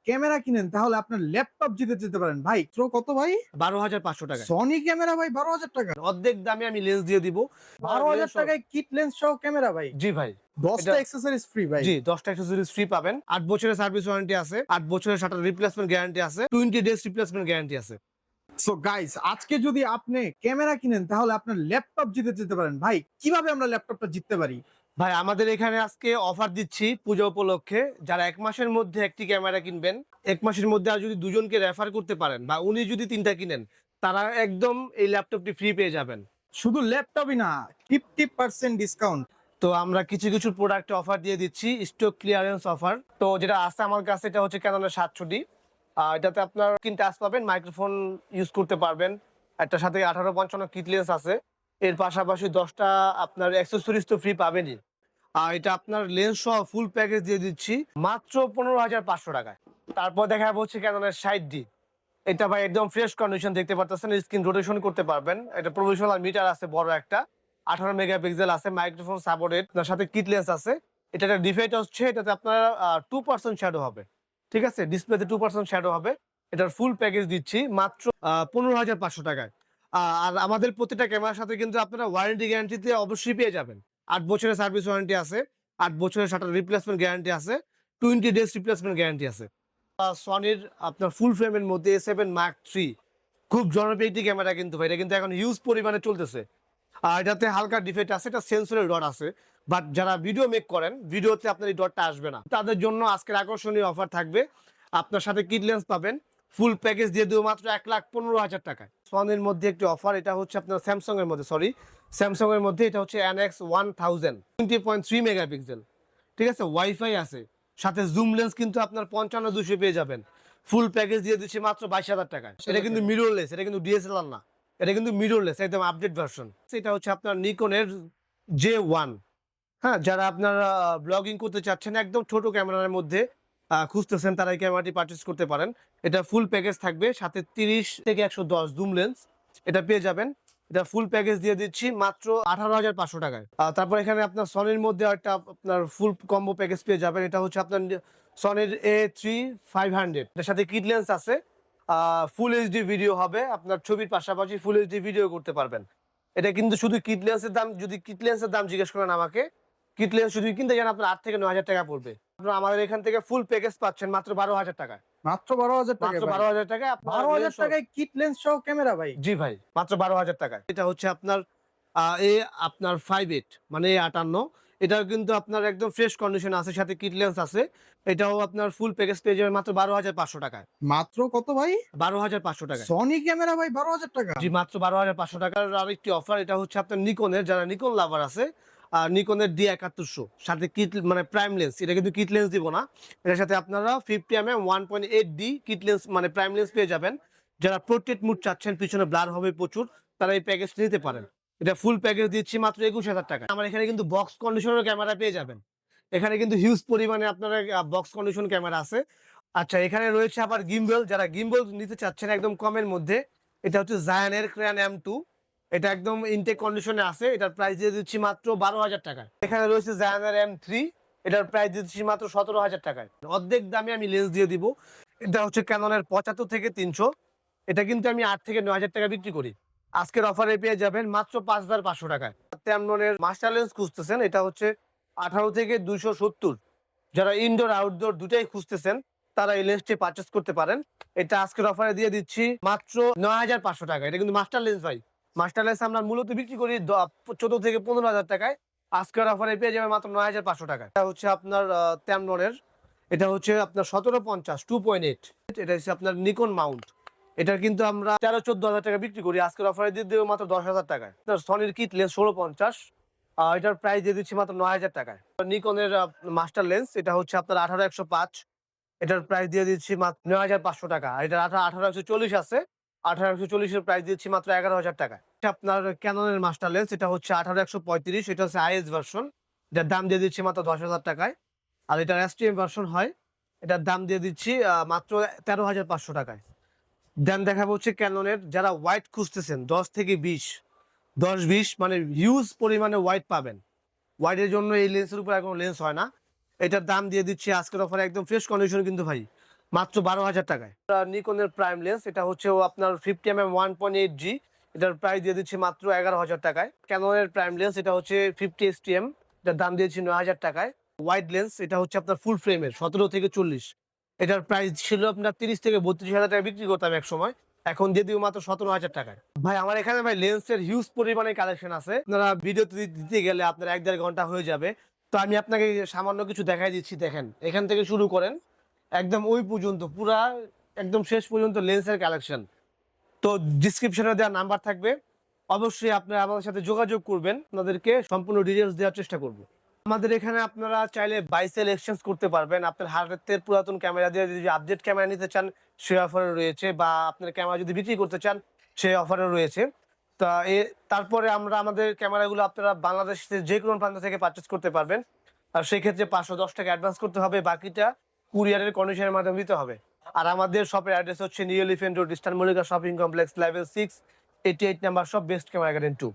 Camera কিনেন তাহলে আপনার ল্যাপটপ জিতে যেতে পারেন ভাই। থ্রো কত ভাই? 12,500 টাকা। সনি ক্যামেরা ভাই 12,000 টাকা। অর্ধেক দামে আমি লেন্স দিয়ে দিব। 12,000 টাকায় কিট লেন্স সহ ক্যামেরা ভাই। জি ভাই। 10টা অ্যাক্সেসরিজ ফ্রি ভাই। জি, 10টা অ্যাক্সেসরিজ ফ্রি পাবেন। 8 বছরের সার্ভিস ওয়ারেন্টি আছে, 8 বছরের শাটার রিপ্লেসমেন্ট গ্যারান্টি আছে, 20 ডেজ রিপ্লেসমেন্ট গ্যারান্টি আছে। সো গাইস, আজকে যদি আপনি ক্যামেরা কিনেন তাহলে আপনার ল্যাপটপ জিতে যেতে পারেন ভাই। কিভাবে আমরা ল্যাপটপটা জিততে পারি? ভাই আমাদের এখানে আজকে অফার দিচ্ছি পূজা উপলক্ষে। যারা 1 মাসের মধ্যে একটি ক্যামেরা কিনবেন, 1 মাসের মধ্যে আর যদি দুজনকে রেফার করতে পারেন বা উনি যদি 3টা কিনেন, তারা একদম এই ল্যাপটপটি ফ্রি পেয়ে যাবেন। শুধু ল্যাপটপই না, 50% ডিসকাউন্ট। তো আমরা কিছু কিছু প্রোডাক্টে অফার দিয়ে দিচ্ছি, স্টক ক্লিয়ারেন্স অফার। তো যেটা আছে আমার কাছে, এটা হচ্ছে ক্যাননের 700D। এটাতে আপনার 3 টাচ পাবেন, মাইক্রোফোন ইউজ করতে পারবেন, একটা সাথে 1855 কিট লেন্স আছে। এর পাশাপাশি 10টা আপনার অ্যাক্সেসরিজ তো ফ্রি পাবেনই। আর এটা আপনার লেন্স সহ ফুল প্যাকেজ দিয়ে দিচ্ছি মাত্র 15,500 টাকায়। তারপর দেখা হচ্ছে ক্যাননের 60D। এটা ভাই একদম ফ্রেশ কন্ডিশন, দেখতে পাচ্ছেন, স্ক্রিন রোটেশন করতে পারবেন। এটা প্রফেশনাল মিটার আছে বড় একটা, 18 মেগাপিক্সেল আছে, মাইক্রোফোন সাপোর্টেড, তার সাথে কিট লেন্স আছে। এটা একটা ডিফেক্ট হচ্ছে, এটাতে আপনার 2% শ্যাডো হবে। ঠিক আছে, ডিসপ্লেতে 2% শ্যাডো হবে। এটার ফুল প্যাকেজ দিচ্ছি মাত্র 15,500 টাকায়। আর আমাদের প্রতিটা ক্যামেরার সাথে কিন্তু আপনারা ওয়ারেন্টি গ্যারান্টিতে অবশ্যই পেয়ে যাবেন। 8 বছরের সার্ভিস ওয়ারেন্টি আছে, 8 বছরের শাটার রিপ্লেসমেন্ট গ্যারান্টি আছে, 20 ডেজ রিপ্লেসমেন্ট গ্যারান্টি আছে। সনির আপনার ফুল ফ্রেমের মধ্যে A7 Mark III, খুব জনপ্রিয় একটি ক্যামেরা কিন্তু ভাই। এটা কিন্তু এখন হিউজ পরিমাণে চলতেছে। আর এটাতে হালকা ডিফেক্ট আছে, এটা সেন্সরের ডট আছে, বাট যারা ভিডিও মেক করেন, ভিডিওতে আপনার এই ডটটা আসবে না। তাদের জন্য আজকের আকর্ষণীয় অফার থাকবে, আপনার সাথে কিট লেন্স পাবেন, ফুল প্যাকেজ দিয়ে দেবো মাত্র 1,15,000 টাকায়। সনির মধ্যে একটি অফার, এটা হচ্ছে আপনার স্যামসাং এর মধ্যে, স্যামসাং এর মধ্যে এটা হচ্ছে NX1000, 20.3 মেগাপিক্সেল। ঠিক আছে, ওয়াইফাই আছে, সাথে জুম লেন্স কিন্তু আপনার 55-200 পেয়ে যাবেন। ফুল প্যাকেজ দিয়ে দিচ্ছি মাত্র 22,000 টাকায়। এটা কিন্তু মিররলেস, এটা কিন্তু ডিএসএলআর না, এটা কিন্তু মিররলেস, একদম আপডেট ভার্সন। এটা হচ্ছে আপনার নিকনের J1। হ্যাঁ, যারা আপনারা ব্লগিং করতে চাচ্ছেন, একদম ছোট ক্যামেরার মধ্যে খুঁজতেছেন, তারা এই ক্যামেরাটি পারচেস করতে পারেন। এটা ফুল প্যাকেজ থাকবে, সাথে 30 থেকে 110 জুম লেন্স এটা পেয়ে যাবেন। এটা ফুল প্যাকেজ দিয়ে দিচ্ছি মাত্র 18,500 টাকায়। তারপর এখানে আপনার সনির মধ্যে একটা আপনার ফুল কম্বো প্যাকেজ পেয়ে যাবেন। এটা হচ্ছে আপনার সনির A3500, এটার সাথে কিট লেন্স আছে, ফুল এইচডি ভিডিও হবে, আপনার ছবির পাশাপাশি ফুল এইচডি ভিডিও করতে পারবেন। এটা কিন্তু শুধু কিট লেন্সের দাম, যদি কিট লেন্সের দাম জিজ্ঞেস করেন আমাকে, কিট লেন্স শুধু কিনতে যান আপনার 8 থেকে 9,000 টাকা পড়বে। আপনারা আমাদের এখান থেকে ফুল প্যাকেজ পাচ্ছেন মাত্র 12,000 টাকায়। মাত্র 12,000 টাকা। মাত্র 12,000 টাকায় 12,000 টাকায় কিট লেন্স সহ ক্যামেরা ভাই। জি ভাই, মাত্র 12,000 টাকায়। এটা হচ্ছে আপনার আপনার 58 মানে A58। এটাও কিন্তু আপনার একদম ফ্রেশ কন্ডিশন আছে, সাথে কিট লেন্স আছে। এটাও আপনার ফুল প্যাকেজ পেয়ে যাবেন মাত্র 12,500 টাকায়। মাত্র কত ভাই? 12,500 টাকায়। সনি ক্যামেরা ভাই 12,000 টাকা। জি, মাত্র 12,500 টাকার আরেকটি অফার। এটা হচ্ছে আপনার নিকনের, যারা নিকন লাভার আছে, নিকনের D7100 সাথে কিট মানে প্রাইম লেন্স। এটা কিন্তু কিট লেন্স দিব না, এটার সাথে আপনারা 50mm 1.8D কিট লেন্স মানে প্রাইম লেন্স পেয়ে যাবেন। যারা পোর্ট্রেট মুড চাচ্ছেন, পিছনে ব্লার হবে প্রচুর, তারা এই প্যাকেজটা নিতে পারেন। এটা ফুল প্যাকেজ দিচ্ছি মাত্র 21,000 টাকা। আমার এখানে কিন্তু বক্স কন্ডিশনের ক্যামেরা পেয়ে যাবেন। এখানে কিন্তু হিউজ পরিমাণে আপনারা বক্স কন্ডিশন ক্যামেরা আছে। আচ্ছা, এখানে রয়েছে আবার গিম্বল, যারা গিম্বল নিতে চাচ্ছেন একদম কমের মধ্যে, এটা হচ্ছে জায়ানের ক্রেয়ান M2। এটা একদম ইনটেক কন্ডিশনে আছে, এটার প্রাইস দিয়ে দিচ্ছি মাত্র 12,000 টাকায়। এখানে রয়েছে জায়ানের M3, এটার প্রাইস দিচ্ছি মাত্র 17,000 টাকায়। অর্ধেক দামে আমি লেন্স দিয়ে দিব। এটা হচ্ছে ক্যাননের 75 থেকে 300, এটা কিন্তু আমি 8 থেকে 9,000 টাকা বিক্রি করি। আজকের অফারে পেয়ে যাবেন মাত্র 5,500 টাকায়। তেমনের মাস্টার লেন্স খুঁজতেছেন, এটা হচ্ছে 18 থেকে 270, যারা ইনডোর আউটডোর দুটাই খুঁজতেছেন, তারা এই লেন্সটি পারচেস করতে পারেন। এটা আজকের অফারে দিয়ে দিচ্ছি মাত্র 9,500 টাকা। এটা কিন্তু মাস্টার লেন্স ভাই। মাস্টার লেন্স আমরা মূলত বিক্রি করি 14 থেকে 15,000 টাকায়। আজকের অফারে পেয়ে যাবে মাত্র 9,500 টাকায়। এটা হচ্ছে আপনার তেমনরের, এটা হচ্ছে আপনার 1750 2.8। এটা হচ্ছে আপনার নিকন মাউন্ট। এটার কিন্তু আমরা 13-14,000 টাকা বিক্রি করি, আজকের অফারে দিয়ে দেবো মাত্র 10,000 টাকায়। সনির কিট লেন্স 1650, এটার প্রাইস দিয়ে দিচ্ছি মাত্র 9,000 টাকায়। নিকনের মাস্টার লেন্স, এটা হচ্ছে আপনার 18-105, এটার প্রাইস দিয়ে দিচ্ছি মাত্র 9,500 টাকা। আর এটার 18-140 আছে, 18-140 এর প্রাইস দিচ্ছি মাত্র 11,000 টাকায়। আপনার ক্যাননের মাস্টার লেন্স, এটা হচ্ছে 18-135, এটা হচ্ছে আইএস ভার্সন, এটার দাম দিয়ে দিচ্ছি মাত্র 10,000 টাকায়। আর এটার এসটিএম ভার্সন হয়, এটার দাম দিয়ে দিচ্ছি মাত্র 13,500 টাকায়। দেন দেখাবো হচ্ছে ক্যাননের, যারা হোয়াইট খুঁজতেছেন 10 থেকে 20, 10-20 মানে হিউজ পরিমাণে হোয়াইট পাবেন। হোয়াইটের জন্য এই লেন্সের উপর কোনো লেন্স হয় না। এটার দাম দিয়ে দিচ্ছি আজকের অফারে একদম ফ্রেশ কন্ডিশন কিন্তু ভাই, মাত্র 12,000 টাকায়। নিকনের প্রাইম লেন্স, এটা হচ্ছে আপনার 50mm 1.8G, এটার প্রাইস দিয়ে দিচ্ছি মাত্র 11,000 টাকায়। ক্যাননের প্রাইম লেন্স, এটা হচ্ছে 50 STM, এটার দাম দিয়েছি 9,000 টাকায়। ওয়াইড লেন্স, এটা হচ্ছে আপনার ফুল ফ্রেমের 17 থেকে 40, এটার প্রাইস ছিল আপনার 30 থেকে 32,000 টাকা বিক্রি করতাম এক সময়, এখন দিয়ে দিব মাত্র 17,000 টাকায়। ভাই আমার এখানে ভাই লেন্সের হিউজ পরিমাণে কালেকশন আছে, আপনারা ভিডিওতে দিতে গেলে আপনার 1-1.5 ঘন্টা হয়ে যাবে। তো আমি আপনাকে সামান্য কিছু দেখাই দিচ্ছি, দেখেন এখান থেকে শুরু করেন একদম ওই পর্যন্ত, পুরা একদম শেষ পর্যন্ত লেন্সের কালেকশন। তো ডিসক্রিপশনে দেওয়া নাম্বার থাকবে, অবশ্যই আপনারা আমাদের সাথে যোগাযোগ করবেন, আপনাদেরকে সম্পূর্ণ ডিটেলস দেওয়ার চেষ্টা করব। আমাদের এখানে আপনারা চাইলে বাইসেল এক্সচেঞ্জ করতে পারবেন, আপনার হাতের পুরাতন ক্যামেরা দিয়ে যদি আপডেট ক্যামেরা নিতে চান সে অফারও রয়েছে, বা আপনার ক্যামেরা যদি বিক্রি করতে চান সে অফারও রয়েছে। তা তারপরে আমরা আমাদের ক্যামেরাগুলো আপনারা বাংলাদেশের যে কোনো প্রান্ত থেকে পারচেস করতে পারবেন, আর সেই ক্ষেত্রে 510 টাকা অ্যাডভান্স করতে হবে, বাকিটা কুরিয়ারের কন্ডিশনের মাধ্যমে দিতে হবে। আর আমাদের শপের অ্যাড্রেস হচ্ছে new elephant road, eastern Mallika shopping complex, level 6, 88 number shop, best camera garden 2।